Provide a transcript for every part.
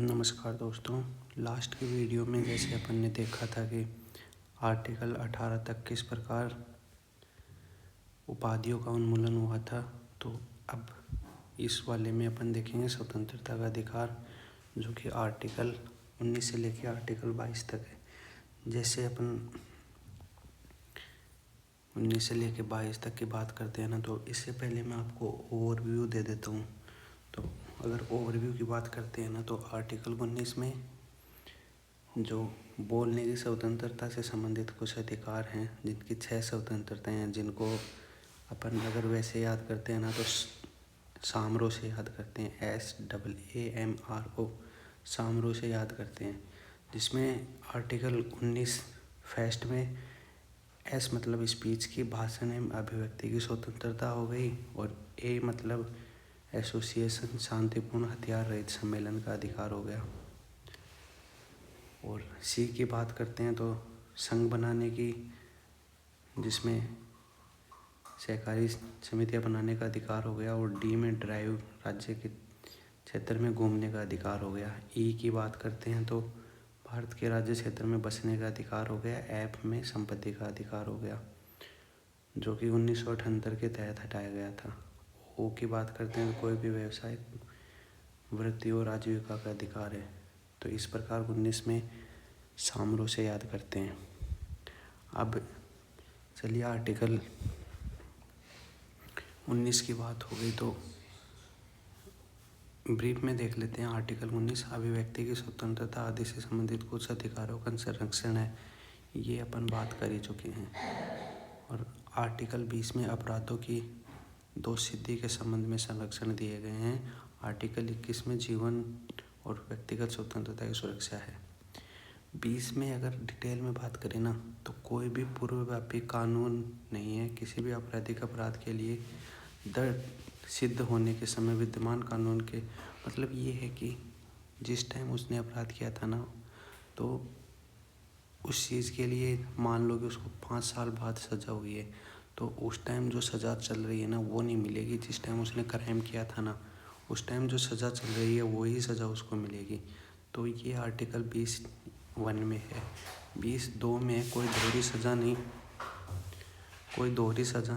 नमस्कार दोस्तों। लास्ट की वीडियो में जैसे अपन ने देखा था कि आर्टिकल 18 तक किस प्रकार उपाधियों का उन्मूलन हुआ था, तो अब इस वाले में अपन देखेंगे स्वतंत्रता का अधिकार, जो कि आर्टिकल 19 से लेकर आर्टिकल 22 तक है। जैसे अपन 19 से लेकर 22 तक की बात करते हैं ना, तो इससे पहले मैं आपको ओवरव्यू दे देता हूँ। तो अगर ओवरव्यू की बात करते हैं ना, तो आर्टिकल 19 में जो बोलने की स्वतंत्रता से संबंधित कुछ अधिकार हैं, जिनकी 6 स्वतंत्रताएं हैं, जिनको अपन अगर वैसे याद करते हैं ना तो सामरो से याद करते हैं, SAAMRO, सामरो से याद करते हैं। जिसमें आर्टिकल 19 फर्स्ट में एस मतलब स्पीच की, भाषण एवं अभिव्यक्ति की स्वतंत्रता हो गई, और ए मतलब एसोसिएशन, शांतिपूर्ण हथियार रहित सम्मेलन का अधिकार हो गया। और सी की बात करते हैं तो संघ बनाने की, जिसमें सहकारी समितियां बनाने का अधिकार हो गया। और डी में ड्राइव, राज्य के क्षेत्र में घूमने का अधिकार हो गया। ई की बात करते हैं तो भारत के राज्य क्षेत्र में बसने का अधिकार हो गया। एफ में संपत्ति का अधिकार हो गया, जो कि 1978 के तहत हटाया गया था। ओ की बात करते हैं तो कोई भी व्यवसायिक वृत्ति और आजीविका का अधिकार है। तो इस प्रकार 19 में सामरो से याद करते हैं। अब चलिए आर्टिकल 19 की बात हो गई तो ब्रीफ में देख लेते हैं। आर्टिकल 19 अभिव्यक्ति की स्वतंत्रता आदि से संबंधित कुछ अधिकारों का संरक्षण है, ये अपन बात कर ही चुके हैं। और आर्टिकल 20 में अपराधों की दोष सिद्धि के संबंध में संरक्षण दिए गए हैं। आर्टिकल 21 में जीवन और व्यक्तिगत स्वतंत्रता की सुरक्षा है। 20 में अगर डिटेल में बात करें ना, तो कोई भी पूर्वव्यापी कानून नहीं है। किसी भी आपराधिक अपराध के लिए दंड सिद्ध होने के समय विद्यमान कानून के मतलब ये है कि जिस टाइम उसने अपराध किया था ना, तो उस चीज़ के लिए मान लो कि उसको 5 साल बाद सज़ा हुई है, तो उस टाइम जो सज़ा चल रही है ना, वो नहीं मिलेगी। जिस टाइम उसने क्राइम किया था ना, उस टाइम जो सज़ा चल रही है वही सज़ा उसको मिलेगी। तो ये आर्टिकल 20(1) में है। 20(2) में कोई दोहरी सज़ा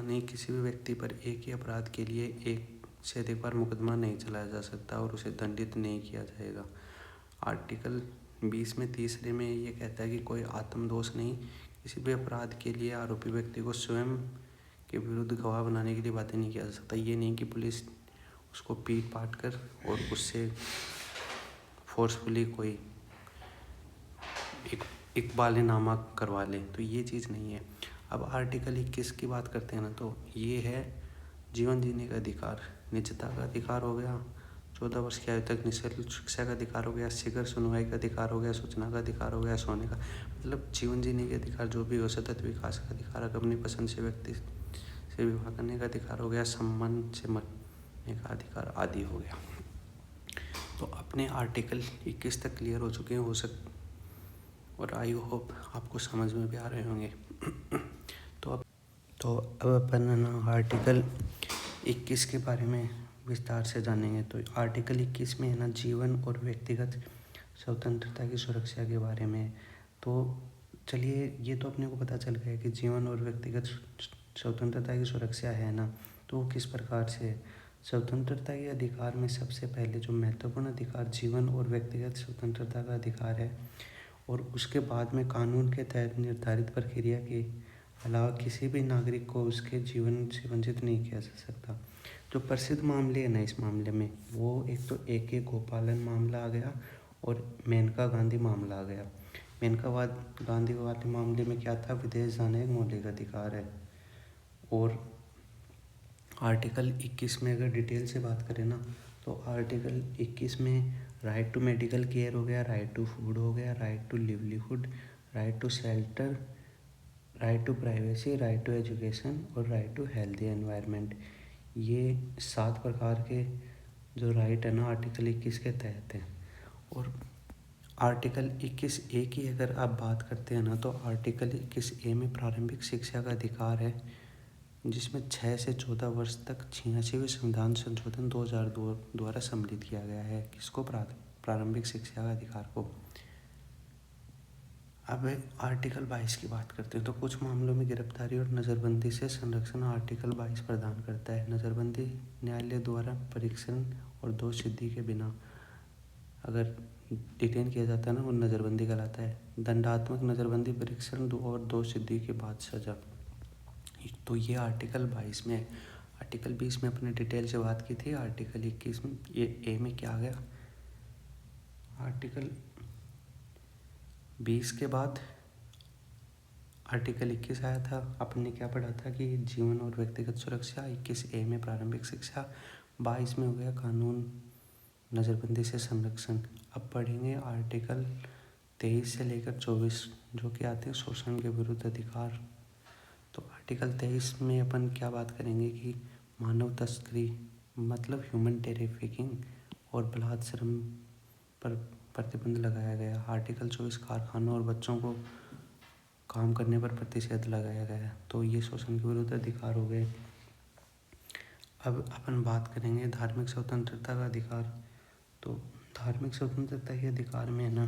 नहीं। किसी भी व्यक्ति पर एक ही अपराध के लिए एक से अधिक बार मुकदमा नहीं चलाया जा सकता और उसे दंडित नहीं किया जाएगा। आर्टिकल 20 में तीसरे में ये कहता है कि कोई आत्मदोष नहीं। किसी भी अपराध के लिए आरोपी व्यक्ति को स्वयं के विरुद्ध गवाह बनाने के लिए बाध्य नहीं किया जा सकता। ये नहीं कि पुलिस उसको पीट पाट कर और उससे फोर्सफुली कोई इकबालनामा करवा ले, तो ये चीज़ नहीं है। अब आर्टिकल 21 की बात करते हैं ना, तो ये है जीवन जीने का अधिकार, निजता का अधिकार हो गया, 14 वर्ष की आयु तक निःशुल्क शिक्षा का अधिकार हो गया, शीघ्र सुनवाई का अधिकार हो गया, सूचना का अधिकार हो गया, सोने का मतलब जीवन जीने के अधिकार जो भी हो, सतत विकास का अधिकार, अपनी पसंद से व्यक्ति से विवाह करने का अधिकार हो गया, सम्मान से मरने का अधिकार आदि हो गया। तो अपने आर्टिकल 21 तक क्लियर हो चुके हैं और आई होप आपको समझ में भी आ रहे होंगे। तो अब अपन ना आर्टिकल 21 के बारे में विस्तार से जानेंगे। तो आर्टिकल 21 में है ना जीवन और व्यक्तिगत स्वतंत्रता की सुरक्षा के बारे में। तो चलिए, ये तो अपने को पता चल गया कि जीवन और व्यक्तिगत स्वतंत्रता की सुरक्षा है ना, तो वो किस प्रकार से स्वतंत्रता के अधिकार में सबसे पहले जो महत्वपूर्ण अधिकार जीवन और व्यक्तिगत स्वतंत्रता का अधिकार है, और उसके बाद में कानून के तहत निर्धारित प्रक्रिया के अलावा किसी भी नागरिक को उसके जीवन से वंचित नहीं किया जा सकता। जो प्रसिद्ध मामले हैं ना इस मामले में, वो एक तो AK गोपालन मामला आ गया और मेनका गांधी मामला आ गया। मेनका गांधी वाले मामले में क्या था, विदेश जाना एक मौलिक अधिकार है। और आर्टिकल 21 में अगर डिटेल से बात करें ना, तो आर्टिकल 21 में राइट टू मेडिकल केयर हो गया, राइट टू फूड हो गया, right to livelihood, right to shelter, right to privacy, right to education और राइट टू हेल्दी एनवायरनमेंट। ये 7 प्रकार के जो राइट है ना आर्टिकल 21 के तहत हैं। और आर्टिकल 21(a) की अगर आप बात करते हैं ना, तो आर्टिकल 21(a) में प्रारंभिक शिक्षा का अधिकार है, जिसमें 6 से 14 वर्ष तक 86वें संविधान संशोधन 2002 द्वारा सम्मिलित किया गया है। किसको प्रारंभिक शिक्षा का अधिकार को। अब आर्टिकल 22 की बात करते हैं। तो कुछ मामलों में गिरफ्तारी और नज़रबंदी से संरक्षण आर्टिकल 22 प्रदान करता है। नज़रबंदी न्यायालय द्वारा परीक्षण और दोष सिद्धि के बिना अगर डिटेन किया जाता है ना, वो नज़रबंदी कहलाता है। दंडात्मक नज़रबंदी परीक्षण और दोष सिद्धि के बाद सजा। तो ये आर्टिकल 22 में है। आर्टिकल 20 में अपने डिटेल से बात की थी। आर्टिकल 21 में ये ए में क्या आ गया, आर्टिकल 20 के बाद आर्टिकल 21 आया था। अपन ने क्या पढ़ा था कि जीवन और व्यक्तिगत सुरक्षा। 21A में प्रारंभिक शिक्षा। 22 में हो गया कानून नज़रबंदी से संरक्षण। अब पढ़ेंगे आर्टिकल 23 से लेकर 24 जो कि आते हैं शोषण के विरुद्ध अधिकार। तो आर्टिकल 23 में अपन क्या बात करेंगे कि मानव तस्करी मतलब ह्यूमन ट्रैफिकिंग और बलात्कार श्रम पर प्रतिबंध लगाया गया। आर्टिकल 24 कारखानों और बच्चों को काम करने पर प्रतिषेध लगाया गया। तो ये शोषण के विरुद्ध अधिकार हो गए। अब अपन बात करेंगे धार्मिक स्वतंत्रता का अधिकार। तो धार्मिक स्वतंत्रता के अधिकार में है ना,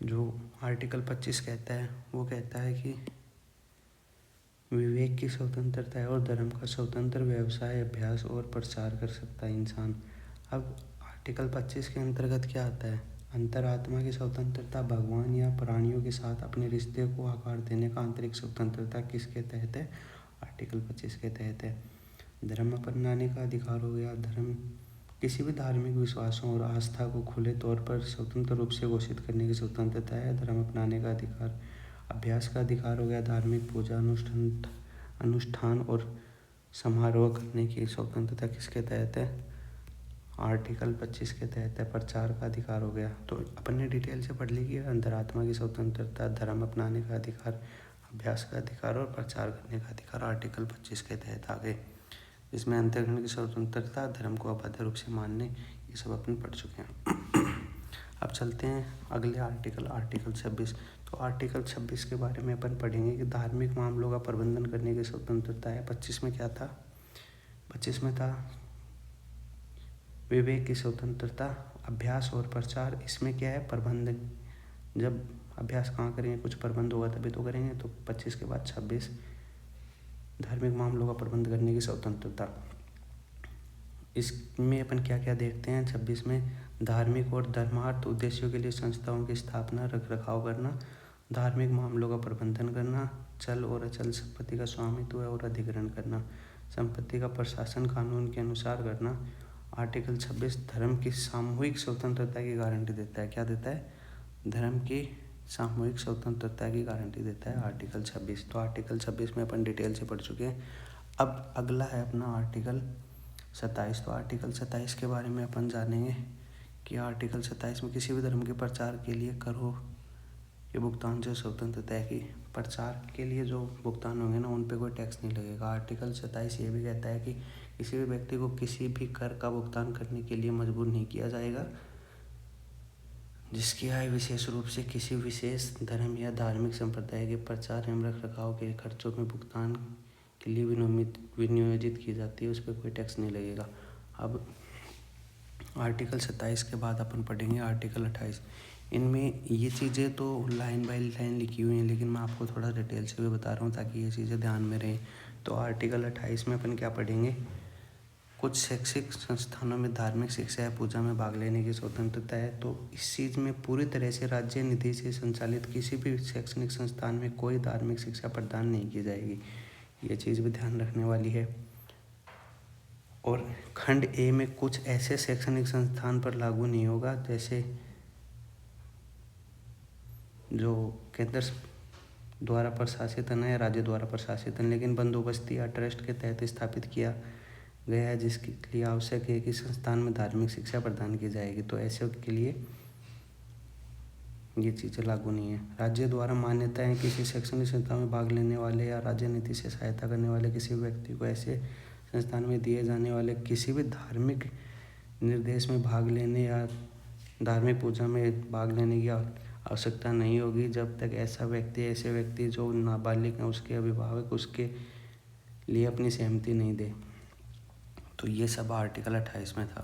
जो आर्टिकल 25 कहता है वो कहता है कि विवेक की स्वतंत्रता है और धर्म का स्वतंत्र व्यवसाय, अभ्यास और प्रचार कर सकता है इंसान। अब आर्टिकल 25 के अंतर्गत क्या आता है, अंतरात्मा की स्वतंत्रता, भगवान या प्राणियों के साथ अपने रिश्ते को आकार देने का आंतरिक स्वतंत्रता किसके तहत है, आर्टिकल 25 के तहत है। धर्म अपनाने का अधिकार हो गया। धर्म किसी भी धार्मिक विश्वासों और आस्था को खुले तौर पर स्वतंत्र रूप से घोषित करने की स्वतंत्रता है, धर्म अपनाने का अधिकार। अभ्यास का अधिकार हो गया। धार्मिक पूजा अनुष्ठान और समारोह करने की स्वतंत्रता किसके तहत है, आर्टिकल 25 के तहत है। प्रचार का अधिकार हो गया। तो अपन ने डिटेल से पढ़ ली कि अंतरात्मा की स्वतंत्रता, धर्म अपनाने का अधिकार, अभ्यास का अधिकार और प्रचार करने का अधिकार आर्टिकल 25 के तहत आ गए। इसमें अंतःकरण की स्वतंत्रता, धर्म को अबाध्य रूप से मानने, ये सब अपन पढ़ चुके हैं। अब चलते हैं अगले आर्टिकल 26। तो आर्टिकल 26 के बारे में अपन पढ़ेंगे कि धार्मिक मामलों का प्रबंधन करने की स्वतंत्रता है। 25 में क्या था, 25 में था विवेक की स्वतंत्रता, अभ्यास और प्रचार। इसमें क्या है, प्रबंधन। जब अभ्यास कहाँ करेंगे, कुछ प्रबंध होगा तभी तो करेंगे। तो 25 के बाद 26 धार्मिक मामलों का प्रबंध करने की स्वतंत्रता। इसमें अपन क्या क्या देखते हैं, 26 में धार्मिक और धर्मार्थ उद्देश्यों के लिए संस्थाओं की स्थापना, रख रखाव करना, धार्मिक मामलों का प्रबंधन करना, चल और अचल संपत्ति का स्वामित्व और अधिग्रहण करना, संपत्ति का प्रशासन कानून के अनुसार करना। आर्टिकल 26 धर्म की सामूहिक स्वतंत्रता की गारंटी देता है। क्या देता है, धर्म की सामूहिक स्वतंत्रता की गारंटी देता है आर्टिकल 26। तो आर्टिकल 26 में अपन डिटेल से पढ़ चुके हैं। अब अगला है अपना आर्टिकल 27। तो आर्टिकल 27 के बारे में अपन जानेंगे कि आर्टिकल 27 में किसी भी धर्म के प्रचार के लिए करों के भुगतान से स्वतंत्रता है कि प्रचार के लिए जो भुगतान होंगे ना, उन पे कोई टैक्स नहीं लगेगा। आर्टिकल 27 ये भी कहता है कि किसी भी व्यक्ति को किसी भी कर का भुगतान करने के लिए मजबूर नहीं किया जाएगा जिसकी आय विशेष रूप से किसी विशेष धर्म या धार्मिक संप्रदाय के प्रचार एवं रख रखाव के खर्चों में भुगतान के लिए विनियोजित की जाती है, उस पर कोई टैक्स नहीं लगेगा। अब आर्टिकल 27 के बाद अपन पढ़ेंगे आर्टिकल 28। इनमें ये चीज़ें तो लाइन बाय लाइन लिखी हुई हैं, लेकिन मैं आपको थोड़ा डिटेल से भी बता रहा हूँ ताकि ये चीज़ें ध्यान में रहें। तो आर्टिकल 28 में अपन क्या पढ़ेंगे, कुछ शैक्षिक संस्थानों में धार्मिक शिक्षा या पूजा में भाग लेने की स्वतंत्रता है। तो इस चीज़ में पूरी तरह से राज्य निधि से संचालित किसी भी शैक्षणिक संस्थान में कोई धार्मिक शिक्षा प्रदान नहीं की जाएगी, ये चीज़ भी ध्यान रखने वाली है। और खंड ए में कुछ ऐसे शैक्षणिक संस्थान पर लागू नहीं होगा जैसे जो केंद्र द्वारा प्रशासित है या राज्य द्वारा प्रशासित है, लेकिन बंदोबस्ती या ट्रस्ट के तहत स्थापित किया गया है, जिसके लिए आवश्यक है कि संस्थान में धार्मिक शिक्षा प्रदान की जाएगी। तो ऐसे के लिए ये चीज़ें लागू नहीं है। राज्य द्वारा मान्यता है किसी शैक्षणिक संस्था में भाग लेने वाले या राज्य नीति से सहायता करने वाले किसी व्यक्ति को ऐसे संस्थान में दिए जाने वाले किसी भी धार्मिक निर्देश में भाग लेने या धार्मिक पूजा में भाग लेने की आवश्यकता नहीं होगी जब तक ऐसे व्यक्ति जो नाबालिग हैं उसके अभिभावक उसके लिए अपनी सहमति नहीं दे। तो ये सब आर्टिकल 28 में था,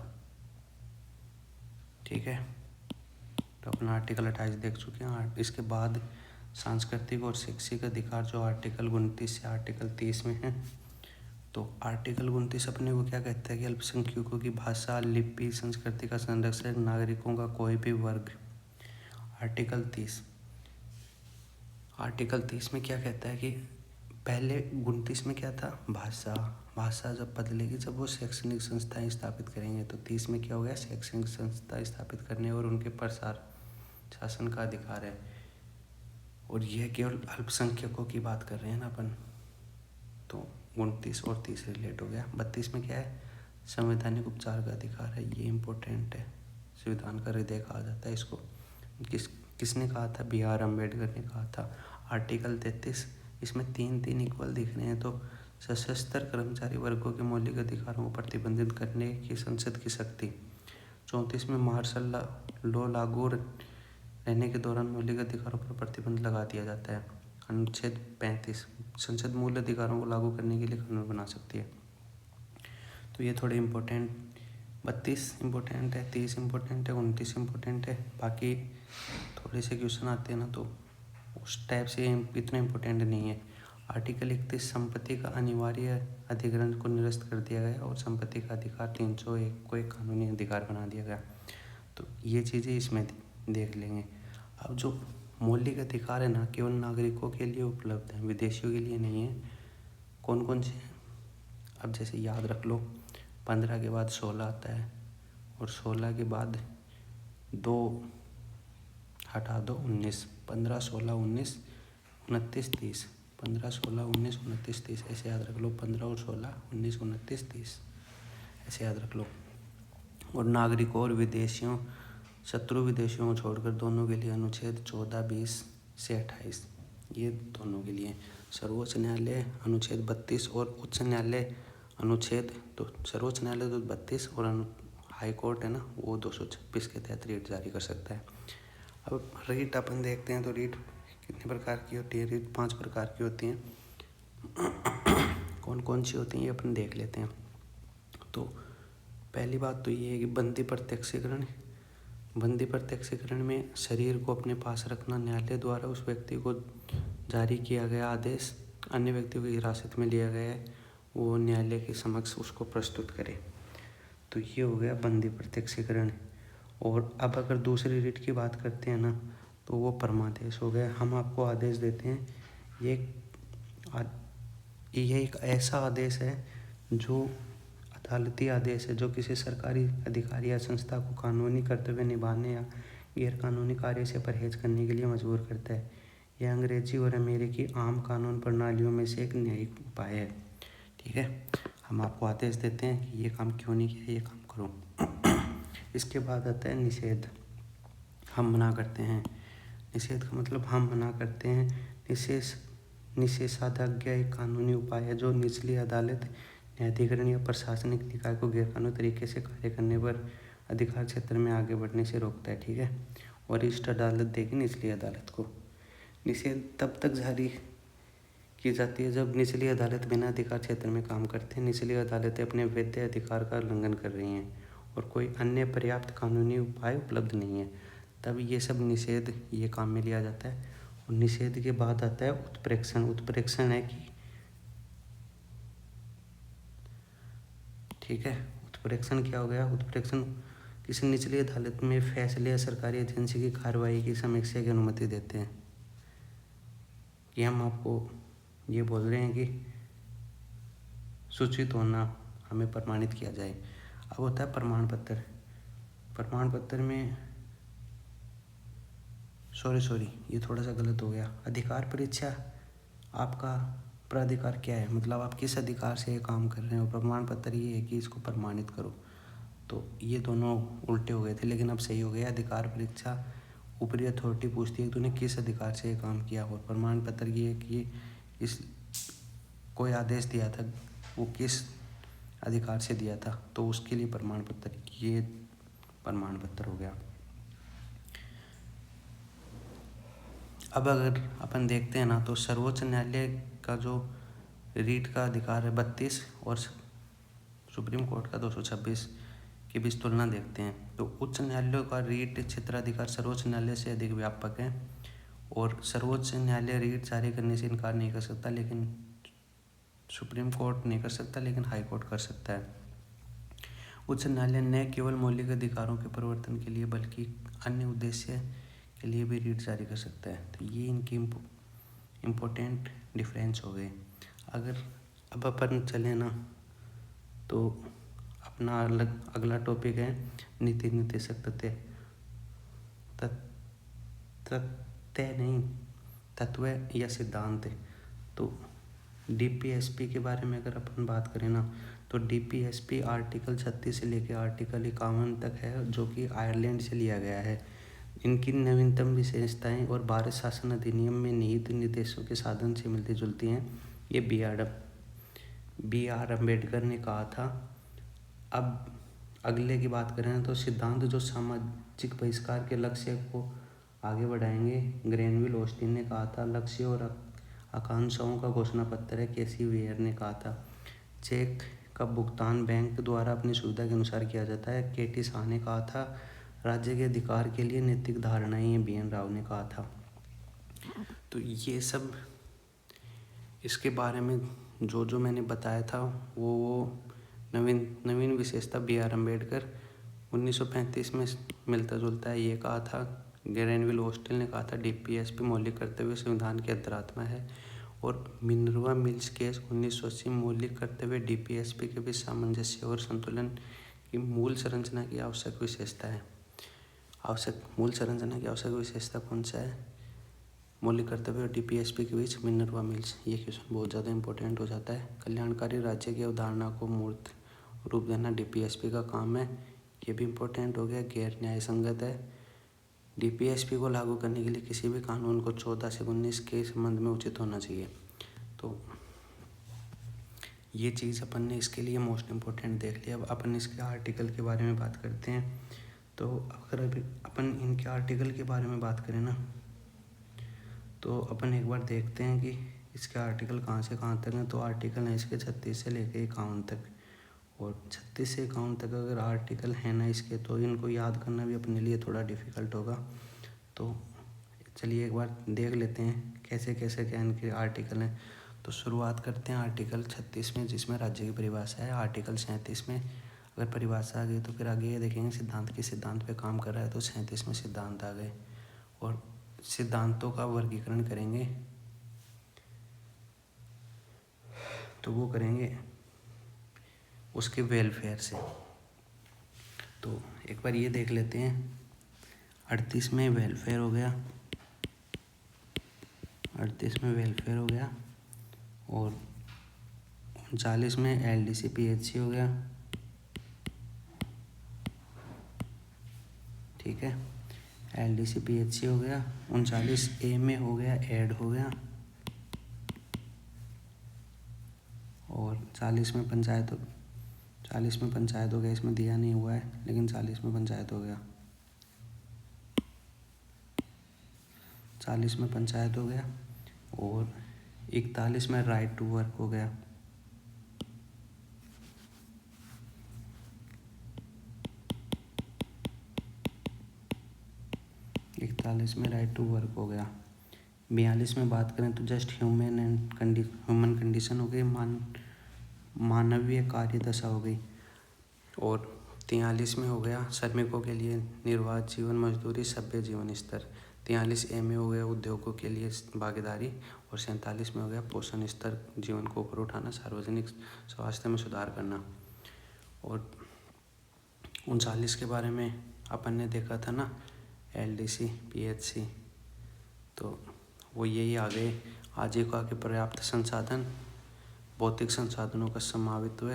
ठीक है। तो अपना आर्टिकल 28 देख चुके हैं। इसके बाद सांस्कृतिक और शैक्षिक अधिकार जो आर्टिकल 29 से आर्टिकल 30 में है। तो आर्टिकल 29 अपने को क्या कहता है कि अल्पसंख्यकों की भाषा, लिपि, संस्कृति का संरक्षण, नागरिकों का कोई भी वर्ग। आर्टिकल 30 में क्या कहता है कि पहले 29 में क्या था, भाषा जब बदलेगी, जब वो शैक्षणिक संस्थाएं स्थापित करेंगे, तो 30 में क्या हो गया, शैक्षणिक संस्था स्थापित करने और उनके प्रसार शासन का अधिकार है। और यह केवल अल्पसंख्यकों की बात कर रहे हैं ना अपन, तो 29 और 30 रिलेट हो गया। 32 में क्या है, संवैधानिक उपचार का अधिकार है। ये इम्पोर्टेंट है, संविधान का हृदय कहा जाता है इसको। किसने कहा था, BR अम्बेडकर ने कहा था। आर्टिकल 33, इसमें तीन इक्वल दिख रहे हैं, तो सशस्त्र कर्मचारी वर्गों के मौलिक अधिकारों को प्रतिबंधित करने की संसद की शक्ति। 34 में मार्शल लॉ लागू रहने के दौरान मौलिक अधिकारों पर प्रतिबंध लगा दिया जाता है। अनुच्छेद 35, संसद मूल अधिकारों को लागू करने के लिए कानून बना सकती है। तो ये थोड़े इम्पोर्टेंट, 32 इम्पोर्टेंट है, 30 इम्पोर्टेंट है, 29 इम्पोर्टेंट है। बाकी थोड़े से क्वेश्चन आते हैं ना, तो उस टाइप से इतना इम्पोर्टेंट नहीं है। आर्टिकल 31, संपत्ति का अनिवार्य अधिग्रहण को निरस्त कर दिया गया और संपत्ति का अधिकार 301 को एक कानूनी अधिकार बना दिया गया। तो ये चीज़ें इसमें देख लेंगे। अब जो मौलिक अधिकार है ना, केवल नागरिकों के लिए उपलब्ध है, विदेशियों के लिए नहीं है। कौन कौन से हैं, अब जैसे याद रख लो, 15 के बाद 16 आता है, और 16 के बाद 2 हटा दो, 19, 15, 16, 19, 29, 30, 15, 16, 19, 29, 30, ऐसे याद रख लो। 15 और 16, 19, 29, 30, ऐसे याद रख लो। और नागरिकों और विदेशियों, शत्रु विदेशियों को छोड़कर दोनों के लिए अनुच्छेद 14, 20 से 28, ये दोनों के लिए। सर्वोच्च न्यायालय अनुच्छेद 32 और उच्च न्यायालय अनुच्छेद, तो सर्वोच्च न्यायालय तो 32 और हाई कोर्ट है ना, वो 226 के तहत रीट जारी कर सकता है। अब रीट अपन देखते हैं, तो रीट कितने प्रकार की होती है, रीट 5 प्रकार की होती हैं। कौन कौन सी होती हैं ये अपन देख लेते हैं। तो पहली बात तो ये है कि बंदी प्रत्यक्षीकरण। बंदी प्रत्यक्षीकरण में शरीर को अपने पास रखना, न्यायालय द्वारा उस व्यक्ति को जारी किया गया आदेश अन्य व्यक्तियों की हिरासत में लिया गया है, वो न्यायालय के समक्ष उसको प्रस्तुत करे। तो ये हो गया बंदी प्रत्यक्षीकरण। और अब अगर दूसरी रीट की बात करते हैं ना, तो वो परमादेश हो गया। हम आपको आदेश देते हैं, ये एक ऐसा आदेश है जो अदालती आदेश है, जो किसी सरकारी अधिकारी या संस्था को कानूनी कर्तव्य निभाने या गैर कानूनी कार्य से परहेज करने के लिए मजबूर करता है। यह अंग्रेजी और अमेरिकी आम कानून प्रणालियों में से एक न्यायिक उपाय है। ठीक है, हम आपको आदेश देते हैं कि ये काम क्यों नहीं किया, ये काम करो। इसके बाद आता है निषेध। हम मना करते हैं। निषेध का मतलब हम मना करते हैं। निषेधाज्ञा एक कानूनी उपाय है जो निचली अदालत, न्यायाधिकरण या प्रशासनिक निकाय को गैरकानूनी तरीके से कार्य करने पर अधिकार क्षेत्र में आगे बढ़ने से रोकता है। ठीक है, वरिष्ठ अदालत देगी निचली अदालत को। निषेध तब तक जारी की जाती है जब निचली अदालत बिना अधिकार क्षेत्र में काम करते हैं, निचली अदालतें अपने वैध अधिकार का उल्लंघन कर रही हैं और कोई अन्य पर्याप्त कानूनी उपाय उपलब्ध नहीं है, तब ये सब निषेध ये काम में लिया जाता है। और निषेध के बाद आता है उत्प्रेक्षण। उत्प्रेक्षण है कि ठीक है, उत्प्रेक्षण क्या हो गया, उत्प्रेक्षण किसी निचली अदालत में फैसले या सरकारी एजेंसी की कार्रवाई की समीक्षा की अनुमति देते हैं। कि हम आपको ये बोल रहे हैं कि सूचित होना हमें प्रमाणित किया जाए। अब होता है प्रमाण पत्र। प्रमाण पत्र में सॉरी ये थोड़ा सा गलत हो गया। अधिकार परीक्षा, आपका प्राधिकार क्या है, मतलब आप किस अधिकार से ये काम कर रहे हो। प्रमाण पत्र ये है कि इसको प्रमाणित करो। तो ये दोनों उल्टे हो गए थे, लेकिन अब सही हो गया। अधिकार परीक्षा ऊपरी अथॉरिटी पूछती है कि तूने किस अधिकार से ये काम किया, और प्रमाण पत्र ये है कि इस कोई आदेश दिया था वो किस अधिकार से दिया था, तो उसके लिए प्रमाण पत्र, ये प्रमाण पत्र हो गया। अब अगर अपन देखते हैं ना, तो सर्वोच्च न्यायालय का जो रीट का अधिकार है 32 और सुप्रीम कोर्ट का 226 की भी तुलना देखते हैं। तो उच्च न्यायालयों का रीट क्षेत्राधिकार सर्वोच्च न्यायालय से अधिक व्यापक है और सर्वोच्च न्यायालय रीट जारी करने से इनकार नहीं कर सकता, लेकिन सुप्रीम कोर्ट नहीं कर सकता, लेकिन हाई कोर्ट कर सकता है। उच्च न्यायालय न केवल मौलिक अधिकारों के परिवर्तन के लिए बल्कि अन्य उद्देश्य के लिए भी रीट जारी कर सकता है। तो ये इनकी इम्पोर्टेंट डिफरेंस हो गए। अगर अब अपन चले ना तो अपना अगला टॉपिक है नीति निर्देशक तत्व या सिद्धांत। तो डीपीएसपी के बारे में अगर अपन बात करें ना तो डीपीएसपी आर्टिकल 36 से लेकर आर्टिकल 51 तक है, जो कि आयरलैंड से लिया गया है। इनकी नवीनतम विशेषताएं और भारत शासन अधिनियम में निहित निर्देशों के साधन से मिलती जुलती हैं। ये बी आर अम्बेडकर ने कहा था। अब अगले की बात करें तो सिद्धांत जो सामाजिक बहिष्कार के लक्ष्य को आगे बढ़ाएंगे, ग्रेनविल ऑस्टिन ने कहा था। लक्ष्य और आकांक्षाओं का घोषणा पत्र है, केसी वेयर ने कहा था। चेक का भुगतान बैंक द्वारा अपनी सुविधा के अनुसार किया जाता है, केटी शाह ने कहा था। राज्य के अधिकार के लिए नैतिक धारणाएं, बी एन राव ने कहा था। तो ये सब इसके बारे में जो मैंने बताया था वो नवीन विशेषता बी आर अम्बेडकर 1935 में मिलता जुलता है, ये कहा था। ग्रेनविल ऑस्टिन ने कहा था डीपीएसपी मौलिक कर्तव्य संविधान की अंतरात्मा है। और मिनर्वा मिल्स केस 1980 मौलिक कर्तव्य डीपीएसपी के बीच सामंजस्य और संतुलन की मूल संरचना की आवश्यक विशेषता है। मूल संरचना की आवश्यक विशेषता कौन सा है? मौलिक कर्तव्य और डीपीएसपी के बीच मिनर्वा मिल्स। ये क्वेश्चन बहुत ज़्यादा इंपॉर्टेंट हो जाता है। कल्याणकारी राज्य की अवधारणा को मूर्त रूप देना डीपीएसपी का काम है, ये भी इम्पोर्टेंट हो गया। गैर न्याय संगत है। डीपीएसपी को लागू करने के लिए किसी भी कानून को 14 से 19 के संबंध में उचित होना चाहिए। तो ये चीज़ अपन ने इसके लिए मोस्ट इम्पोर्टेंट देख लिया। अब अपन इसके आर्टिकल के बारे में बात करते हैं। तो अगर अभी अपन इनके आर्टिकल के बारे में बात करें ना तो अपन एक बार देखते हैं कि इसके आर्टिकल कहाँ से कहाँ तक हैं। तो आर्टिकल हैं इसके 36 से लेकर 51 तक, और 36 से 51 तक अगर आर्टिकल है ना इसके, तो इनको याद करना भी अपने लिए थोड़ा डिफ़िकल्ट होगा। तो चलिए एक बार देख लेते हैं कैसे कैसे क्या इनके आर्टिकल हैं। तो शुरुआत करते हैं आर्टिकल 36 में, जिसमें राज्य की परिभाषा है। आर्टिकल 37 में अगर परिभाषा आ गई तो फिर आगे ये देखेंगे सिद्धांत पे काम कर रहा है, तो 37 में सिद्धांत आ गए और सिद्धांतों का वर्गीकरण करेंगे। तो वो करेंगे उसके वेलफेयर से। तो एक बार ये देख लेते हैं। 38 में वेलफेयर हो गया, 38 में वेलफेयर हो गया, और 39 में एलडीसी पीएचसी हो गया। ठीक है, एलडीसी पीएचसी हो गया। 39 ए में हो गया, ऐड हो गया, और 40 में पंचायत हो गया। इसमें दिया नहीं हुआ है, लेकिन 40 में पंचायत हो गया। 40 में पंचायत हो गया, और 41 में राइट टू वर्क हो गया। 41 में राइट टू वर्क हो गया। 42 में बात करें तो जस्ट ह्यूमन कंडीशन हो गई, मानवीय कार्य दशा हो गई। और 43 में हो गया श्रमिकों के लिए निर्वाह जीवन मजदूरी सभ्य जीवन स्तर। 43 ए में हो गया उद्योगों के लिए भागीदारी, और 47 में हो गया पोषण स्तर, जीवन को ऊपर उठाना, सार्वजनिक स्वास्थ्य में सुधार करना। और 39 के बारे में अपन ने देखा था ना, एलडीसी पीएचसी, तो वो यही आ गए। आजीविका के पर्याप्त संसाधन, भौतिक संसाधनों का समावित्व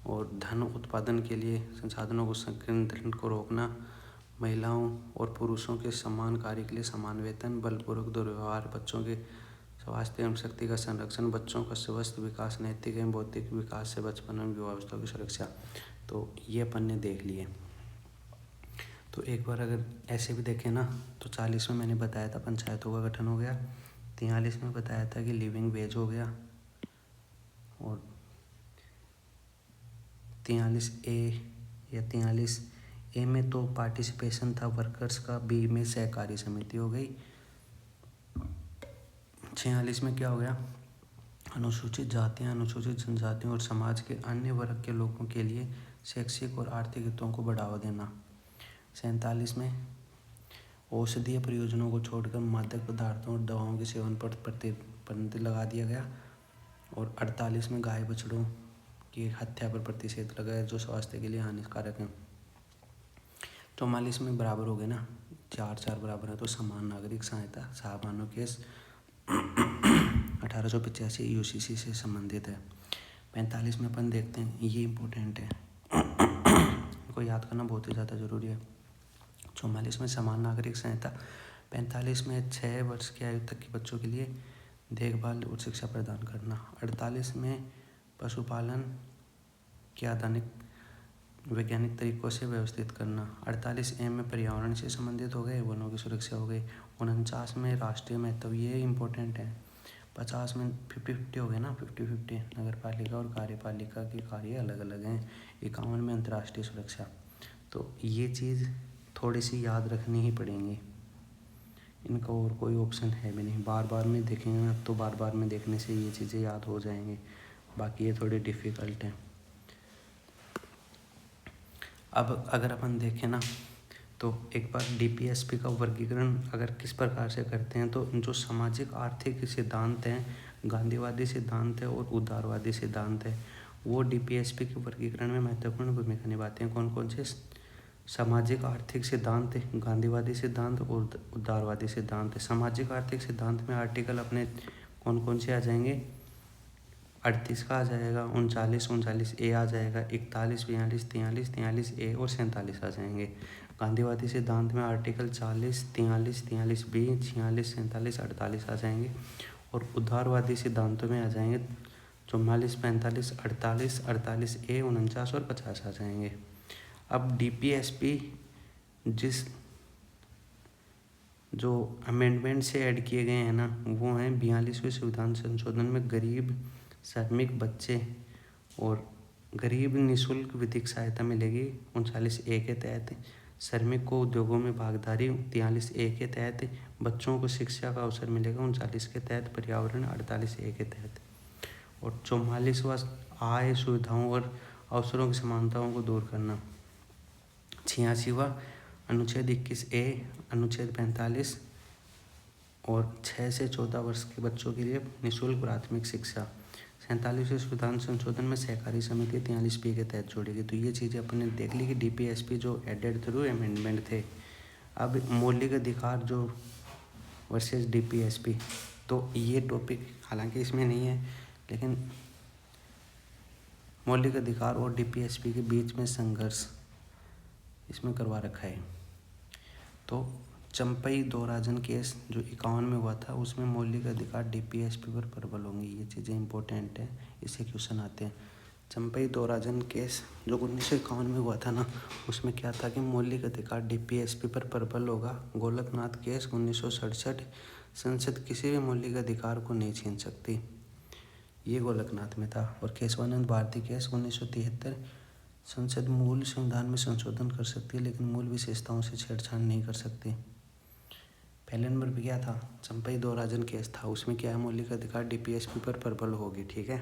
और धन उत्पादन के लिए संसाधनों को संकेंद्रण को रोकना, महिलाओं और पुरुषों के समान कार्य के लिए समान वेतन, बलपूर्वक दुर्व्यवहार, बच्चों के स्वास्थ्य एवं शक्ति का संरक्षण, बच्चों का स्वस्थ विकास, नैतिक एवं बौद्धिक विकास से बचपन में युवावस्था की सुरक्षा। तो ये अपन ने देख लिए। तो एक बार अगर ऐसे भी देखें ना तो 40 में मैंने बताया था पंचायतों का गठन हो गया। 43 में बताया था कि लिविंग वेज हो गया, और 43 ए या 43 ए में तो पार्टिसिपेशन था वर्कर्स का, बी में सहकारी समिति हो गई। 46 में क्या हो गया, अनुसूचित जातियाँ, अनुसूचित जनजातियों और समाज के अन्य वर्ग के लोगों के लिए शैक्षिक और आर्थिक हितों को बढ़ावा देना। 47 में औषधीय प्रयोजनों को छोड़कर मादक पदार्थों और दवाओं के सेवन पर प्रतिबंध लगा दिया गया। और 48 में गाय बछड़ों की हत्या पर प्रतिषेध लगाया जो स्वास्थ्य के लिए हानिकारक है। 44 में बराबर हो गए ना, 4 बराबर है, तो समान नागरिक सहायता साहबानो केस 1885 यूसीसी से संबंधित है। 45 में अपन देखते हैं, ये इम्पोर्टेंट है, इनको याद करना बहुत ही ज़्यादा ज़रूरी है। 44 में समान नागरिक संहिता। 45 में 6 वर्ष की आयु तक के बच्चों के लिए देखभाल और शिक्षा प्रदान करना। 48 में पशुपालन के आधुनिक वैज्ञानिक तरीकों से व्यवस्थित करना। 48 में पर्यावरण से संबंधित हो गए, वनों की सुरक्षा हो गई। 49 में राष्ट्रीय महत्व, ये इम्पोर्टेंट है। 50 में 50-50 हो गए ना, 50-50, नगर पालिका और कार्यपालिका के कार्य अलग अलग हैं। 51 में अंतर्राष्ट्रीय सुरक्षा। तो ये चीज़ थोड़ी सी याद रखनी ही पड़ेंगी, इनका और कोई ऑप्शन है भी नहीं। बार बार में देखेंगे ना तो बार बार में देखने से ये चीज़ें याद हो जाएंगी, बाकी ये थोड़ी डिफ़िकल्ट हैं। अब अगर अपन देखें ना तो एक बार डीपीएसपी का वर्गीकरण अगर किस प्रकार से करते हैं, तो जो सामाजिक आर्थिक सिद्धांत हैं, गांधीवादी सिद्धांत है और उदारवादी सिद्धांत है, वो डीपीएसपी के वर्गीकरण में महत्वपूर्ण भूमिका निभाते हैं। कौन कौन से? सामाजिक आर्थिक सिद्धांत, गांधीवादी सिद्धांत और उदारवादी सिद्धांत। सामाजिक आर्थिक सिद्धांत में आर्टिकल अपने कौन कौन से आ जाएंगे? 38 का आ जाएगा, 39 ए आ जाएगा, 41, 42, 43 ए और 47 आ जाएंगे। गांधीवादी सिद्धांत में आर्टिकल 40, 43 बी, 46, 47, 48 आ जाएंगे। और उदारवादी सिद्धांतों में आ जाएंगे 44, 45, 48 ए, 49 और 50 आ जाएंगे। अब डीपीएसपी जिस जो अमेंडमेंट से ऐड किए गए हैं ना, वो हैं 42वें संविधान संशोधन में गरीब श्रमिक बच्चे और गरीब निःशुल्क विधिक सहायता मिलेगी 39 ए के तहत। श्रमिक को उद्योगों में भागीदारी 43 ए के तहत। बच्चों को शिक्षा का अवसर मिलेगा 39 के तहत। पर्यावरण 48 ए के तहत। और 44वां आय सुविधाओं और अवसरों की समानताओं को दूर करना। 86वां अनुच्छेद 21 ए, अनुच्छेद 45 और 6 से 14 वर्ष के बच्चों के लिए निःशुल्क प्राथमिक शिक्षा। 47वें संविधान संशोधन में सहकारी समिति 43 बी के तहत जोड़ेगी। तो ये चीज़ें अपन ने देख ली कि डीपीएसपी जो एडेड थ्रू अमेंडमेंट थे। अब मौलिक अधिकार जो वर्सेस डीपीएसपी, तो ये टॉपिक हालांकि इसमें नहीं है, लेकिन मौलिक अधिकार और डीपीएसपी के बीच में संघर्ष इसमें करवा रखा है। तो चंपई दोराजन केस जो 51 में हुआ था, उसमें मौलिक अधिकार डीपीएसपी पर प्रबल होंगी। ये चीज़ें इंपॉर्टेंट है, इससे क्वेश्चन आते हैं। चंपई दोराजन केस जो 1951 में हुआ था ना, उसमें क्या था कि मौलिक अधिकार डीपीएसपी पर प्रबल होगा। गोलकनाथ केस 1967, संसद किसी भी मौलिक अधिकार को नहीं छीन सकती, ये गोलकनाथ में था। और केशवानंद भारती केस 1973, संसद मूल संविधान में संशोधन कर सकती है लेकिन मूल विशेषताओं से छेड़छाड़ नहीं कर सकती। पहले नंबर पे क्या था? चंपई दोराजन केस था, उसमें क्या है, मौलिक अधिकार डीपीएसपी पर प्रबल होगी, ठीक है।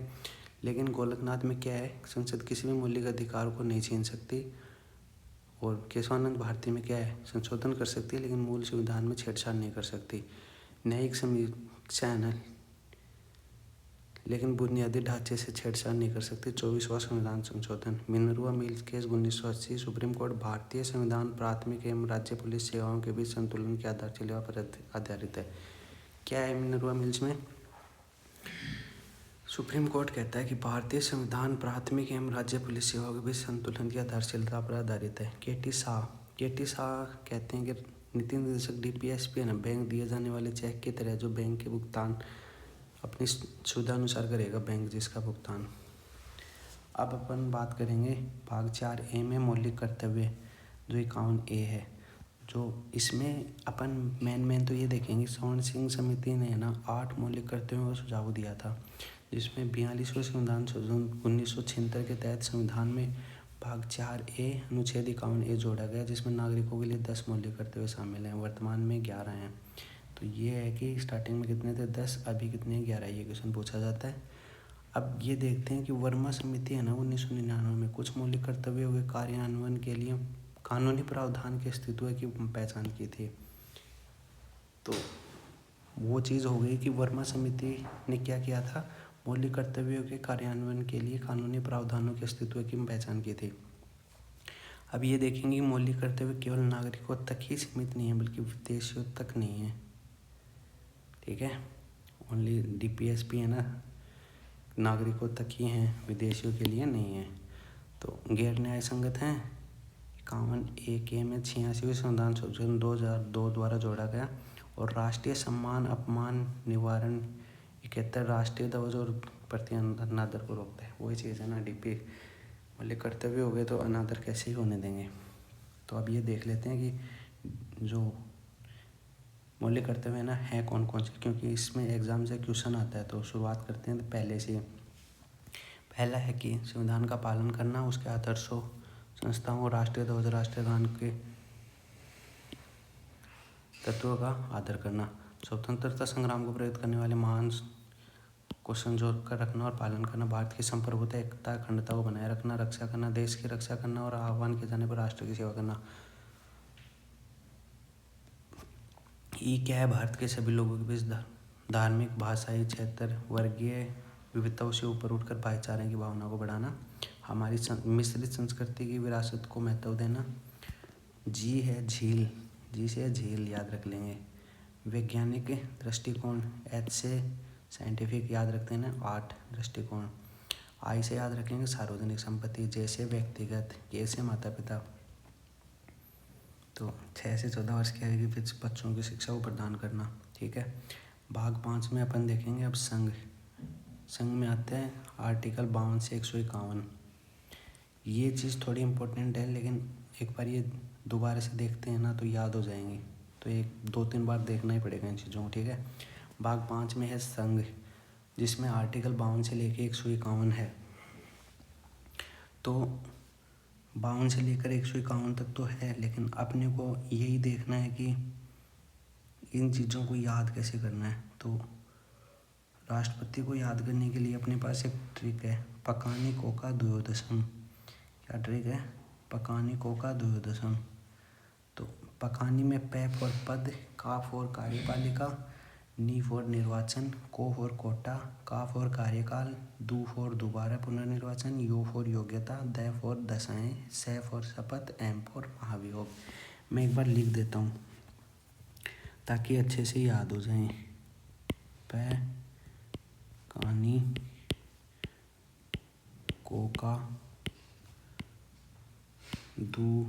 लेकिन गोलकनाथ में क्या है, संसद किसी भी मौलिक अधिकार को नहीं छीन सकती। और केशवानंद भारती में क्या है, संशोधन कर सकती है लेकिन मूल संविधान में छेड़छाड़ नहीं कर सकती। न्यायिक समीक्षा है ना, लेकिन बुनियादी ढांचे से छेड़छाड़ नहीं कर सकती। 24वां संविधान संशोधन। Minerva mills case 1980, supreme court भारतीय संविधान प्राथमिक एवं राज्य पुलिस सेवाओं के बीच संतुलन की आधारशिला पर आधारित है। क्या है मिनर्वा मिल्स में? सुप्रीम कोर्ट कहता है कि भारतीय संविधान प्राथमिक एवं राज्य पुलिस सेवाओं के बीच संतुलन की आधारशिला पर आधारित है। के टी शाह कहते हैं कि नीति निर्देशक डीपीएसपी है ना, बैंक दिए जाने वाले चेक की तरह जो बैंक के भुगतान अपनी सुविधा अनुसार करेगा बैंक जिसका भुगतान। अब अपन बात करेंगे भाग 4 ए में मौलिक कर्तव्य जो 51 ए है। जो इसमें अपन मेन तो ये देखेंगे, स्वर्ण सिंह समिति ने ना 8 मौलिक कर्तव्यों का सुझाव दिया था, जिसमें 42वें संविधान संशोधन 1976 के तहत संविधान में भाग 4A अनुच्छेद 51A जोड़ा गया, जिसमें नागरिकों के लिए 10 मौलिक कर्तव्य शामिल हैं। वर्तमान में 11 हैं। तो ये है कि स्टार्टिंग में कितने थे, 10, अभी कितने, 11। ये क्वेश्चन पूछा जाता है। अब ये देखते हैं कि वर्मा समिति है ना 1999 में कुछ मौलिक कर्तव्यों के कार्यान्वयन के लिए कानूनी प्रावधान के अस्तित्व की पहचान की थी। तो वो चीज़ हो गई कि वर्मा समिति ने क्या किया था, मौलिक कर्तव्यों के कार्यान्वयन के लिए कानूनी प्रावधानों के अस्तित्व की पहचान की थी। अब ये देखेंगे मौलिक कर्तव्य केवल नागरिकों तक ही सीमित नहीं है, बल्कि विदेशियों तक नहीं है। ठीक है, ओनली DPSP है ना, नागरिकों तक ही हैं, विदेशियों के लिए नहीं है। तो गैर न्याय संगत हैं 51A में 86वें संविधान संशोधन 2002 द्वारा जोड़ा गया। और राष्ट्रीय सम्मान अपमान निवारण 71 राष्ट्रीय ध्वज और प्रति अनादर को रोकता है। वही चीज़ है ना, DP मौलिक कर्तव्य हो गए तो अनादर कैसे ही होने देंगे। तो अब ये देख लेते हैं कि जो मौलिक कर्तव्य है ना है कौन कौन से, क्योंकि इसमें एग्जाम से क्वेश्चन आता है। तो शुरुआत करते हैं तो पहले से। पहला है कि संविधान का पालन करना, उसके आदर्शों, संस्थाओं, राष्ट्रीय ध्वज, राष्ट्रीय गान के तत्वों का आदर करना। स्वतंत्रता संग्राम को प्रेरित करने वाले महान को संजो कर रखना और पालन करना। भारत की संप्रभुता, एकता, अखंडता को बनाए रखना, रक्षा करना, देश की रक्षा करना और आह्वान किए जाने पर राष्ट्र की सेवा करना। ये क्या है, भारत के सभी लोगों के बीच धार्मिक, भाषाई, क्षेत्र, वर्गीय विविधताओं से ऊपर उठकर भाईचारे की भावना को बढ़ाना। हमारी मिश्रित संस्कृति की विरासत को महत्व देना। जी है झील, जी से झील याद रख लेंगे। वैज्ञानिक दृष्टिकोण, एच से साइंटिफिक याद रखते हैं ना, 8 दृष्टिकोण। आई से याद रखेंगे सार्वजनिक संपत्ति, जैसे व्यक्तिगत, के से माता पिता। तो 6 से 14 वर्ष की आयु के बच्चों की शिक्षा को प्रदान करना। ठीक है, भाग 5 में अपन देखेंगे अब संघ। संघ में आते हैं आर्टिकल 52 से 151। ये चीज़ थोड़ी इम्पोर्टेंट है, लेकिन एक बार ये दोबारा से देखते हैं ना तो याद हो जाएंगी। तो 1-2-3 बार देखना ही पड़ेगा इन चीज़ों को। ठीक है, भाग 5 में है संघ, जिसमें आर्टिकल 52 से लेकर 151 है। तो 52 से लेकर 151 तक तो है, लेकिन अपने को यही देखना है कि इन चीज़ों को याद कैसे करना है। तो राष्ट्रपति को याद करने के लिए अपने पास एक ट्रिक है, पकानी कोका द्वयोदशम। क्या ट्रिक है, पकानी कोका द्वयोदशम। तो पकानी में पै फॉर पद, का फॉर कार्यपालिका, नी फॉर निर्वाचन, को फॉर कोटा, का फॉर कार्यकाल, दू फॉर दोबारा पुनर्निर्वाचन, यो फॉर योग्यता, द फॉर दशाएं, स फॉर शपथ, एम फॉर महाभियोग। मैं एक बार लिख देता हूँ ताकि अच्छे से याद हो जाए। पै कानी कोका दू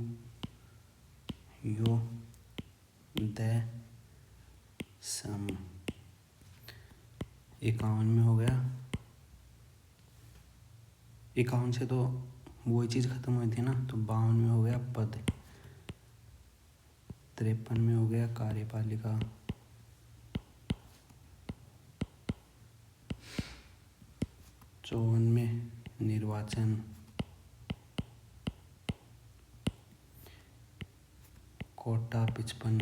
यो द सम। 51 में हो गया, 51 से तो वही चीज़ खत्म हुई थी ना, तो 52 में हो गया पद, 53 में हो गया कार्यपालिका, 54 में निर्वाचन, कोटा 55,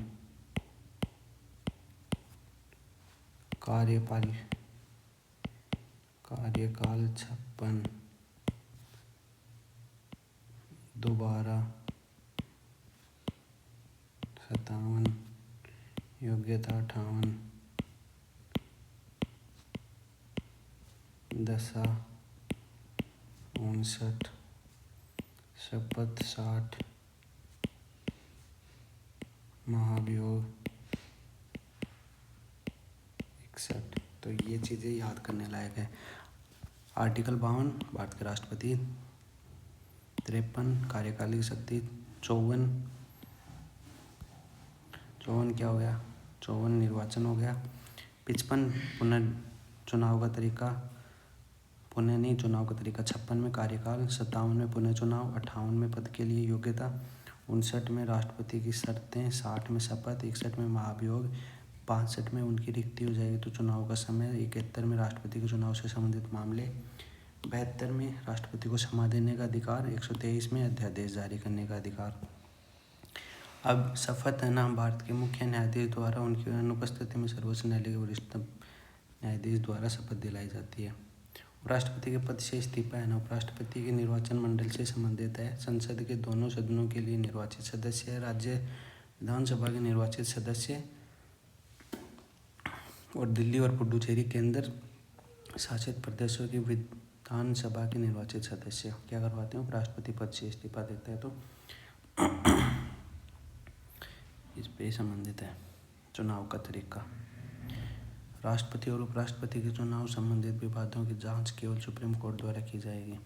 कार्यकाल 56, दोबारा 57, योग्यता 58, दशा 59, शपथ 60, महाभियोग 61। तो ये चीज़ें याद करने लायक है। आर्टिकल 52 भारत के राष्ट्रपति, 53 कार्यकालिक शक्ति, 54 क्या हो गया, 54 निर्वाचन हो गया, 55 चुनाव का तरीका, चुनाव का तरीका, 56 में कार्यकाल, 57 में पुनः चुनाव, 58 में पद के लिए योग्यता, 59 में राष्ट्रपति की शर्तें, 60 में शपथ, 61 में महाभियोग, 62 में उनकी रिक्ति हो जाएगी तो चुनाव का समय, 71 में राष्ट्रपति के चुनाव से संबंधित मामले, 72 में राष्ट्रपति को क्षमा देने का अधिकार, 123 में अध्यादेश जारी करने का अधिकार। अब शपथ है ना भारत के मुख्य न्यायाधीश द्वारा उनकी अनुपस्थिति में सर्वोच्च न्यायालय के वरिष्ठ न्यायाधीश द्वारा शपथ दिलाई जाती है। उपराष्ट्रपति के पद से इस्तीफा है ना उपराष्ट्रपति के निर्वाचन मंडल से संबंधित है। संसद के दोनों सदनों के लिए निर्वाचित सदस्य है। राज्य विधानसभा के निर्वाचित सदस्य और दिल्ली और पुडुचेरी केंद्र शासित प्रदेशों की विधानसभा के निर्वाचित सदस्य क्या करवाते हैं, उपराष्ट्रपति पद से इस्तीफा देते हैं। तो इस पे संबंधित है चुनाव का तरीका। राष्ट्रपति और उपराष्ट्रपति के चुनाव संबंधित विवादों की जांच केवल सुप्रीम कोर्ट द्वारा की जाएगी।